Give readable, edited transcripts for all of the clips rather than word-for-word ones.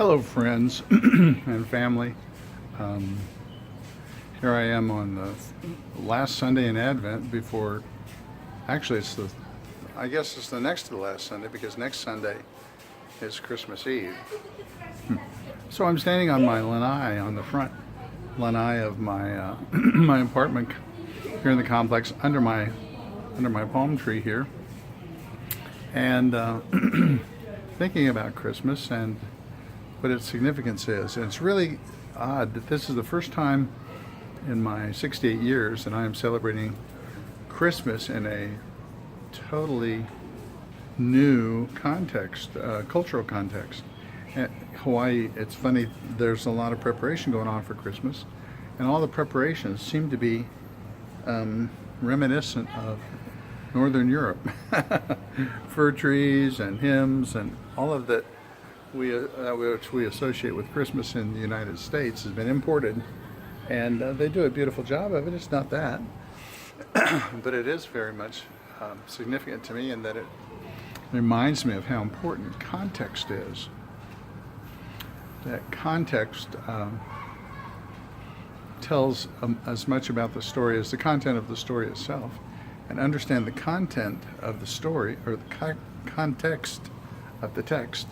Hello, friends and family. Um, Here I am on the last Sunday in Advent before, actually, I guess it's the next to the last Sunday because next Sunday is Christmas Eve. So I'm standing on my lanai, on the front lanai of my my apartment here in the complex, under my palm tree here, and thinking about Christmas and what its significance is. And it's really odd that this is the first time in my 68 years that I am celebrating Christmas in a totally new context, cultural context. At Hawaii, it's funny, there's a lot of preparation going on for Christmas, and all the preparations seem to be reminiscent of Northern Europe. Fir trees and hymns and all of that which we associate with Christmas in the United States has been imported, and they do a beautiful job of it. It's not that, but it is very much significant to me in that it reminds me of how important context is. That context tells as much about the story as the content of the story itself, and understand the content of the story, or the context of the text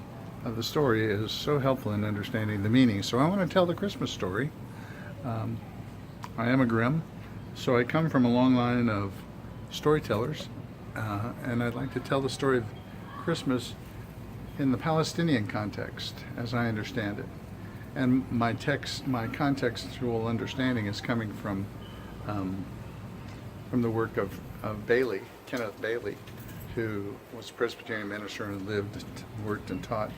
of the story, is so helpful in understanding the meaning. So I want to tell the Christmas story. I am a Grimm, so I come from a long line of storytellers, and I'd like to tell the story of Christmas in the Palestinian context, as I understand it. And my contextual understanding is coming from the work of Bailey, Kenneth Bailey, who was a Presbyterian minister and lived, worked, and taught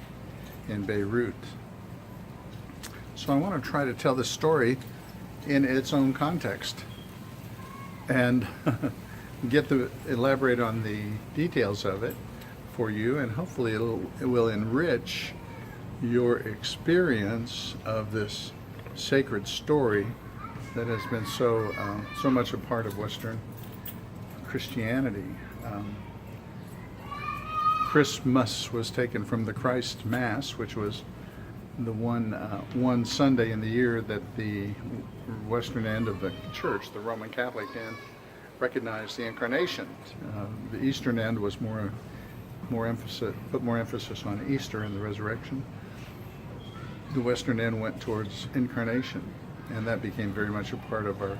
in Beirut. So I want to try to tell this story in its own context and elaborate on the details of it for you, and hopefully it will enrich your experience of this sacred story that has been so much a part of Western Christianity. Christmas was taken from the Christ Mass, which was the one Sunday in the year that the western end of the church, the Roman Catholic end, recognized the incarnation. The eastern end was put more emphasis on Easter and the resurrection. The western end went towards incarnation, and that became very much a part of our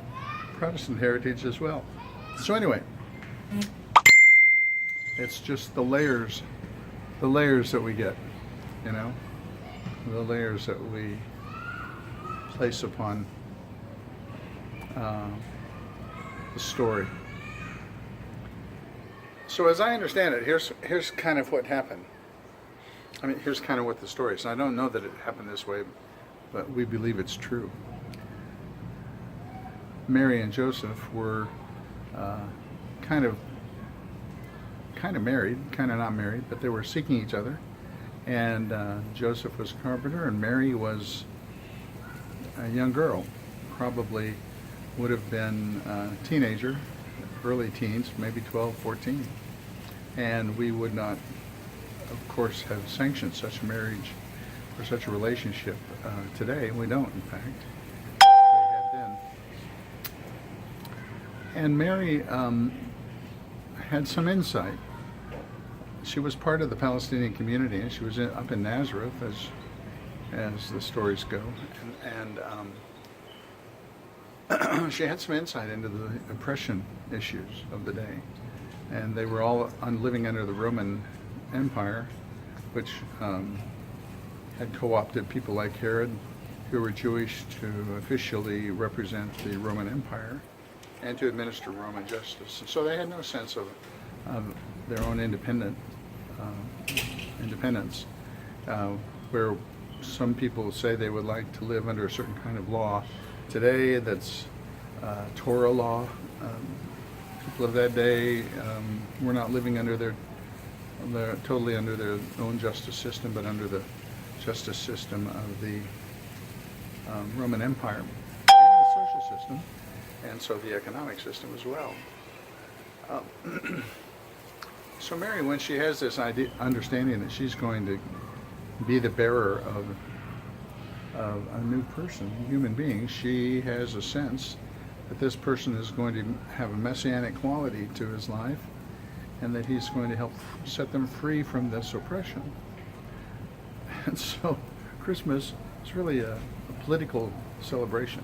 Protestant heritage as well. So anyway, it's just the layers that we get, the layers that we place upon the story. So as I understand it, here's kind of what happened. Here's kind of what the story is. I don't know that it happened this way, but we believe it's true. Mary and Joseph were kind of married, kind of not married, but they were seeking each other. And Joseph was a carpenter, and Mary was a young girl, probably would have been a teenager, early teens, maybe 12, 14. And we would not, of course, have sanctioned such a marriage or such a relationship today. We don't, in fact. They had then. And Mary had some insight. She was part of the Palestinian community, and she was up in Nazareth, as the stories go, and she had some insight into the oppression issues of the day. And they were all living under the Roman Empire, which had co-opted people like Herod, who were Jewish, to officially represent the Roman Empire and to administer Roman justice. And so they had no sense of their own independence, where some people say they would like to live under a certain kind of law today that's Torah law. People of that day were not living under totally under their own justice system, but under the justice system of the Roman Empire and the social system, and so the economic system as well. So Mary, when she has this understanding that she's going to be the bearer of a new person, a human being. She has a sense that this person is going to have a messianic quality to his life, and that he's going to help set them free from this oppression. And so Christmas is really a political celebration.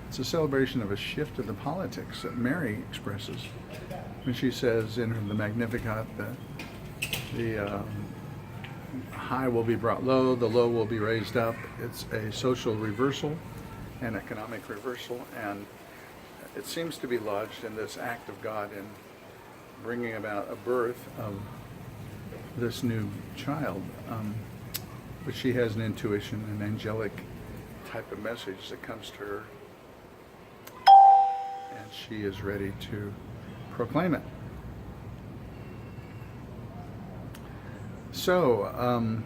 It's a celebration of a shift in the politics that Mary expresses when she says in the Magnificat that the high will be brought low, the low will be raised up. It's a social reversal, an economic reversal, and it seems to be lodged in this act of God in bringing about a birth of this new child. But she has an intuition, an angelic type of message that comes to her, and she is ready to proclaim it. So,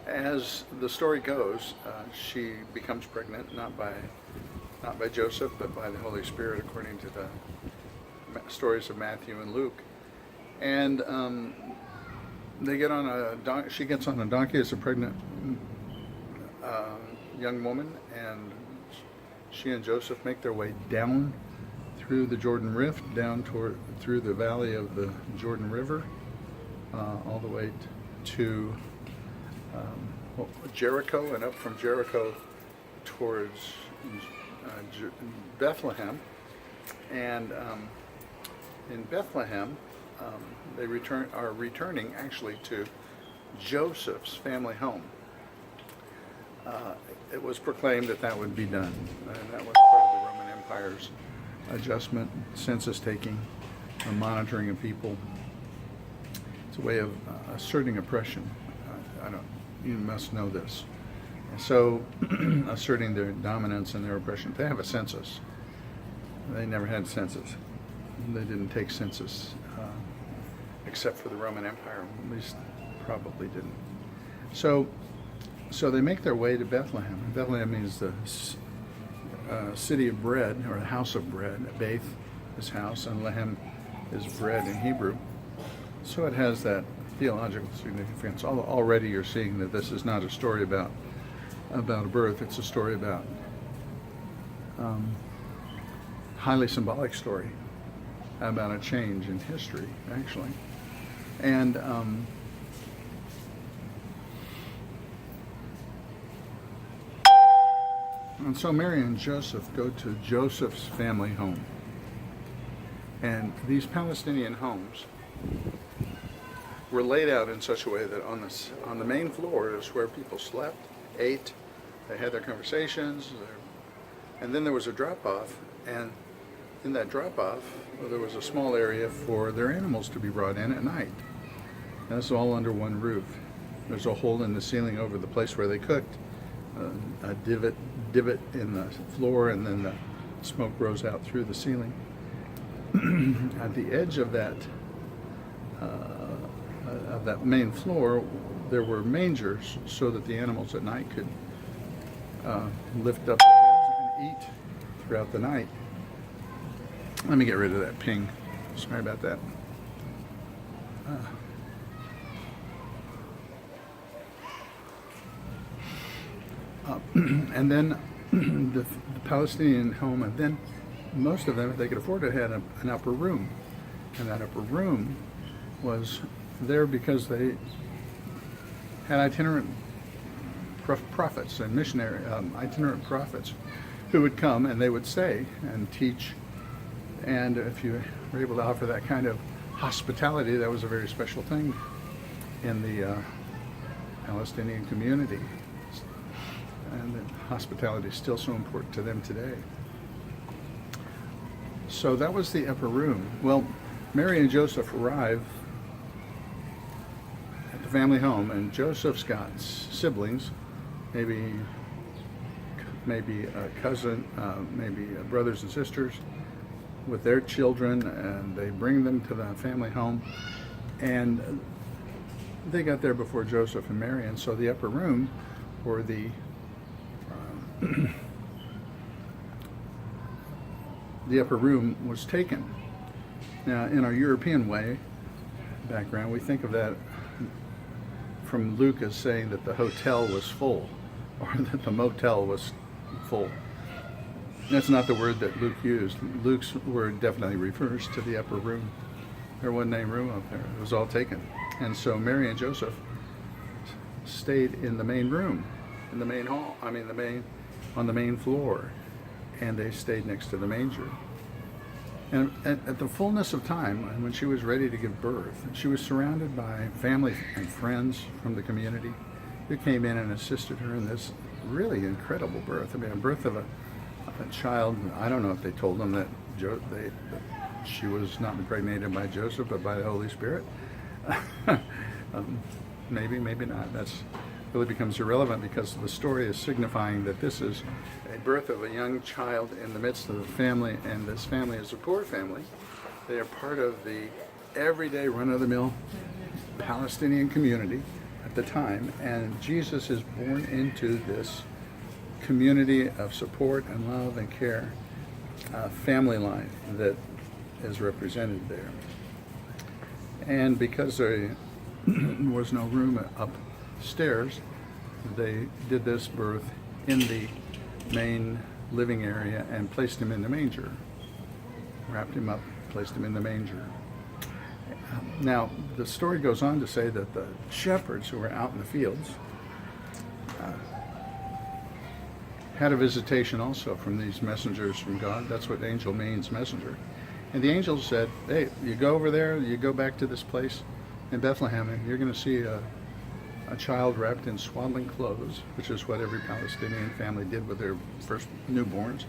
as the story goes, she becomes pregnant, not by Joseph, but by the Holy Spirit, according to the stories of Matthew and Luke. And they get on a she gets on a donkey as a pregnant young woman, and she and Joseph make their way down through the Jordan Rift, down through the valley of the Jordan River, all the way to Jericho, and up from Jericho towards Bethlehem. And in Bethlehem, they are returning actually to Joseph's family home. It was proclaimed that would be done, and that was part of the Roman Empire's adjustment, census taking, monitoring of people. It's a way of asserting oppression. You must know this. So, asserting their dominance and their oppression. They have a census. They never had census. They didn't take census, except for the Roman Empire. At least, probably didn't. So they make their way to Bethlehem. Bethlehem means the city of bread, or the house of bread. Beth is house, and Lehem is bread in Hebrew. So it has that theological significance. Already you're seeing that this is not a story about a birth. It's a story about highly symbolic story about a change in history, actually. And so Mary and Joseph go to Joseph's family home. And these Palestinian homes were laid out in such a way that on the main floor is where people slept, ate, they had their conversations, and then there was a drop-off, and in that drop-off there was a small area for their animals to be brought in at night. And this is all under one roof. There's a hole in the ceiling over the place where they cooked, a divot in the floor, and then the smoke rose out through the ceiling. At the edge of that main floor, there were mangers so that the animals at night could lift up their heads and eat throughout the night. Let me get rid of that ping. Sorry about that. And then the Palestinian home, and then most of them, if they could afford it, had an upper room. And that upper room was there because they had itinerant prophets and itinerant prophets who would come and they would stay and teach. And if you were able to offer that kind of hospitality, that was a very special thing in the Palestinian community. And hospitality is still so important to them today. So that was the upper room. Well, Mary and Joseph arrive at the family home, and Joseph's got siblings, maybe a cousin, maybe brothers and sisters with their children, and they bring them to the family home. And they got there before Joseph and Mary, and so the upper room, or the the upper room was taken. Now, in our European background, we think of that from Luke as saying that the hotel was full or that the motel was full. That's not the word that Luke used. Luke's word definitely refers to the upper room. There wasn't any room up there. It was all taken. And so Mary and Joseph stayed in the main room, in the main hall, on the main floor, and they stayed next to the manger. And at the fullness of time, and when she was ready to give birth, she was surrounded by family and friends from the community who came in and assisted her in this really incredible birth. I mean, a birth of a child. I don't know if they told them that she was not impregnated by Joseph, but by the Holy Spirit. Maybe, maybe not. That's really becomes irrelevant because the story is signifying that this is a birth of a young child in the midst of a family, and this family is a poor family. They are part of the everyday run-of-the-mill Palestinian community at the time, and Jesus is born into this community of support and love and care, family life that is represented there. And because there was no room upstairs, they did this birth in the main living area and placed him in the manger. Wrapped him up, placed him in the manger. Now, the story goes on to say that the shepherds who were out in the fields had a visitation also from these messengers from God. That's what angel means, messenger. And the angel said, hey, you go over there, you go back to this place in Bethlehem, and you're going to see a child wrapped in swaddling clothes, which is what every Palestinian family did with their first newborns,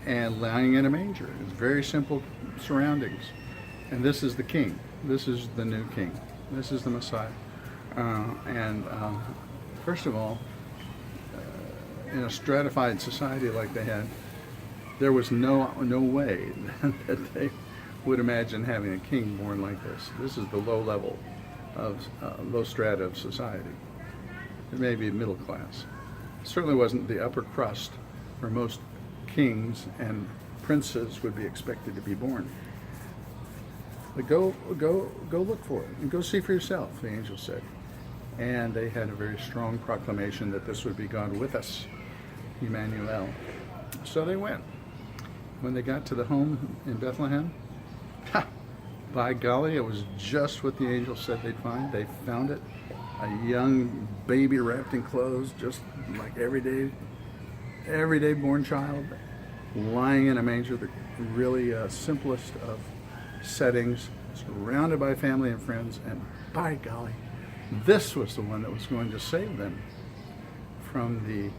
and lying in a manger. It's very simple surroundings. And this is the king. This is the new king. This is the Messiah. First of all, in a stratified society like they had, there was no way that they would imagine having a king born like this. This is the low level of low strata of society. It may be middle class. It certainly wasn't the upper crust where most kings and princes would be expected to be born. But go look for it and go see for yourself, the angel said. And they had a very strong proclamation that this would be God with us, Emmanuel. So they went. When they got to the home in Bethlehem, by golly, it was just what the angel said they'd find. They found it. A young baby wrapped in clothes, just like everyday born child, lying in a manger, the really simplest of settings, surrounded by family and friends, and by golly, this was the one that was going to save them from the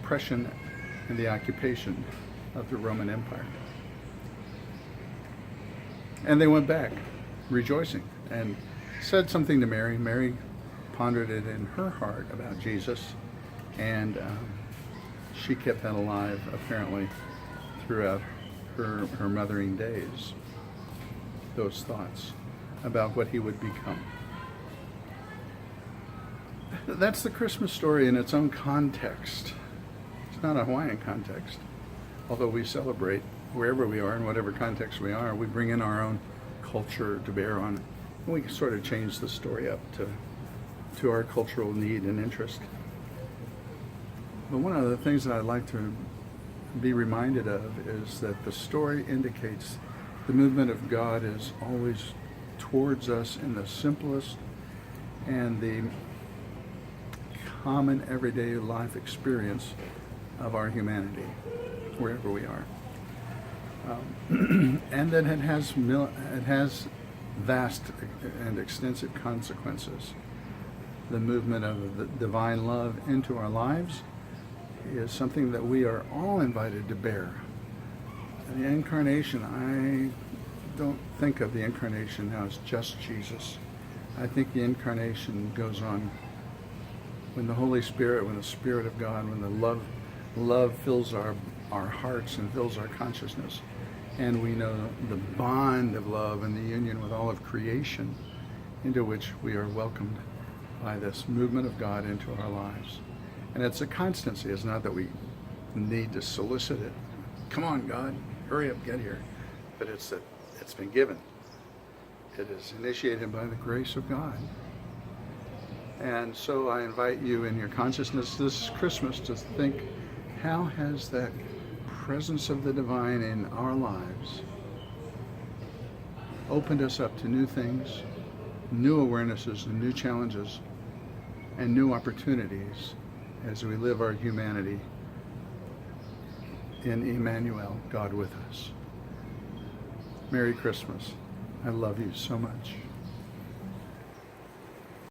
oppression and the occupation of the Roman Empire. And they went back rejoicing and said something to Mary. Mary pondered it in her heart about Jesus, and she kept that alive apparently throughout her mothering days, those thoughts about what he would become. That's the Christmas story in its own context. It's not a Hawaiian context, although we celebrate wherever we are, in whatever context we are. We bring in our own culture to bear on it. And we sort of change the story up to our cultural need and interest. But one of the things that I'd like to be reminded of is that the story indicates the movement of God is always towards us in the simplest and the common everyday life experience of our humanity, wherever we are. And that it has vast and extensive consequences. The movement of the divine love into our lives is something that we are all invited to bear. The incarnation, I don't think of the incarnation now as just Jesus. I think the incarnation goes on when the Holy Spirit, when the Spirit of God, when the love fills our hearts and fills our consciousness, and we know the bond of love and the union with all of creation into which we are welcomed by this movement of God into our lives. And it's a constancy. It's not that we need to solicit it. Come on, God, hurry up, get here. But it's that it's been given. It is initiated by the grace of God. And so I invite you in your consciousness this Christmas to think, how has that presence of the divine in our lives opened us up to new things, new awarenesses and new challenges and new opportunities as we live our humanity in Emmanuel, God with us. Merry Christmas. I love you so much.